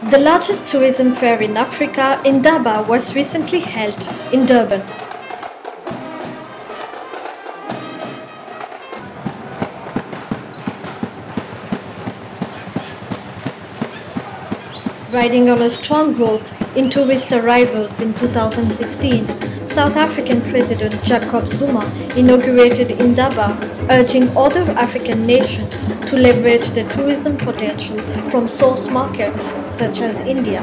The largest tourism fair in Africa, INDABA, was recently held in Durban. Riding on a strong growth in tourist arrivals in 2016, South African President Jacob Zuma inaugurated INDABA, urging other African nations to leverage the tourism potential from source markets such as India.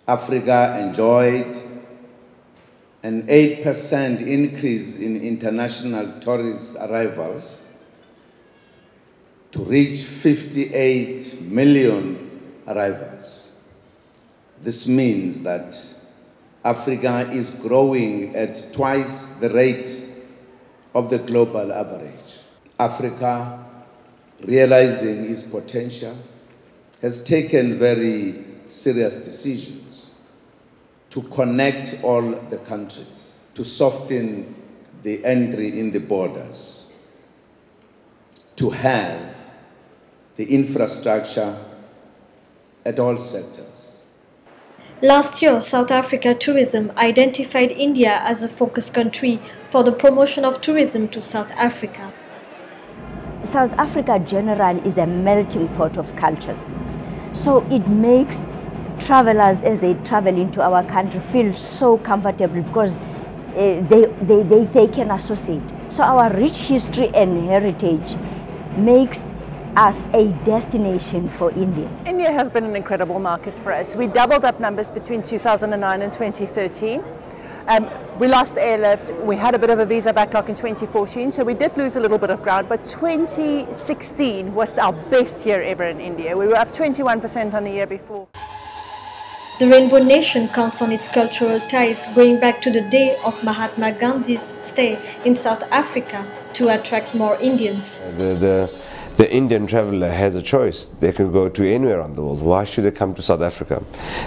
Africa enjoyed an 8% increase in international tourist arrivals to reach 58 million arrivals. This means that Africa is growing at twice the rate of the global average. Africa, realizing its potential, has taken very serious decisions to connect all the countries, to soften the entry in the borders, to have the infrastructure at all sectors. Last year, South Africa Tourism identified India as a focus country for the promotion of tourism to South Africa. South Africa generally is a melting pot of cultures. So it makes travelers, as they travel into our country, feel so comfortable because they can associate. So our rich history and heritage makes us a destination for India. India has been an incredible market for us. We doubled up numbers between 2009 and 2013. We lost airlift, we had a bit of a visa backlog in 2014, so we did lose a little bit of ground, but 2016 was our best year ever in India. We were up 21% on the year before. The Rainbow Nation counts on its cultural ties going back to the day of Mahatma Gandhi's stay in South Africa to attract more Indians. The Indian traveler has a choice. They can go to anywhere around the world. Why should they come to South Africa?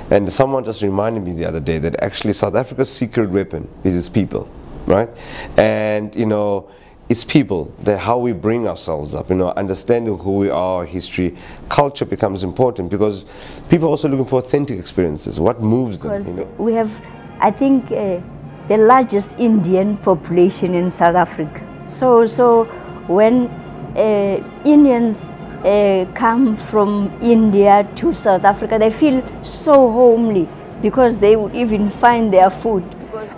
And someone just reminded me the other day that actually South Africa's secret weapon is its people, right? And, you know, it's people, how we bring ourselves up, you know, understanding who we are, history, culture becomes important because people are also looking for authentic experiences. What moves them? Because we have, I think, the largest Indian population in South Africa. So when Indians come from India to South Africa, they feel so homely because they would even find their food.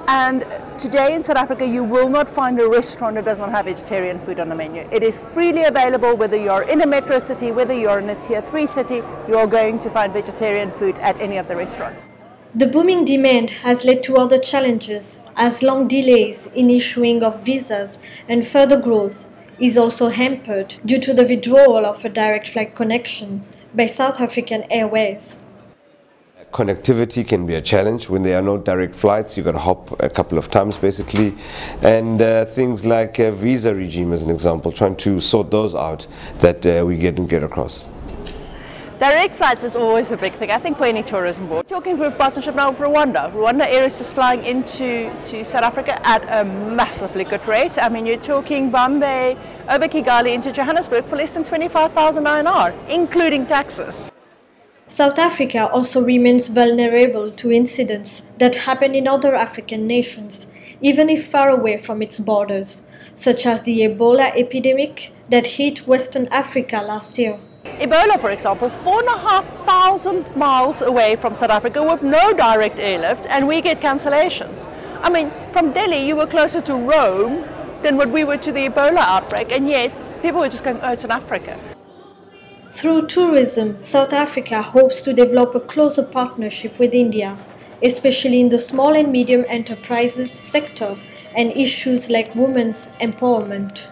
And today in South Africa, you will not find a restaurant that does not have vegetarian food on the menu. It is freely available, whether you're in a metro city, whether you're in a tier 3 city, you're going to find vegetarian food at any of the restaurants. The booming demand has led to other challenges, as long delays in issuing of visas and further growth is also hampered due to the withdrawal of a direct flight connection by South African Airways. Connectivity can be a challenge when there are no direct flights. You got to hop a couple of times basically, and things like a visa regime as an example, trying to sort those out that we get across. Direct flights is always a big thing, I think, for any tourism board. Talking for a partnership now with Rwanda. Rwanda Air is just flying into South Africa at a massively good rate. I mean, you're talking Bombay over Kigali into Johannesburg for less than 25,000 INR, including taxes. South Africa also remains vulnerable to incidents that happen in other African nations, even if far away from its borders, such as the Ebola epidemic that hit Western Africa last year. Ebola, for example, 4,500 miles away from South Africa with no direct airlift, and we get cancellations. I mean, from Delhi you were closer to Rome than what we were to the Ebola outbreak, and yet people were just going, oh, it's in Africa. Through tourism, South Africa hopes to develop a closer partnership with India, especially in the small and medium enterprises sector and issues like women's empowerment.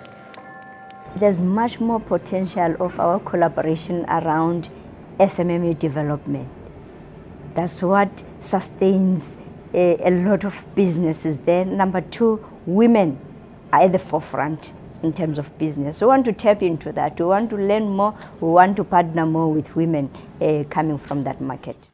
There's much more potential of our collaboration around SMME development. That's what sustains a lot of businesses there. Number two, women are at the forefront in terms of business. We want to tap into that. We want to learn more. We want to partner more with women coming from that market.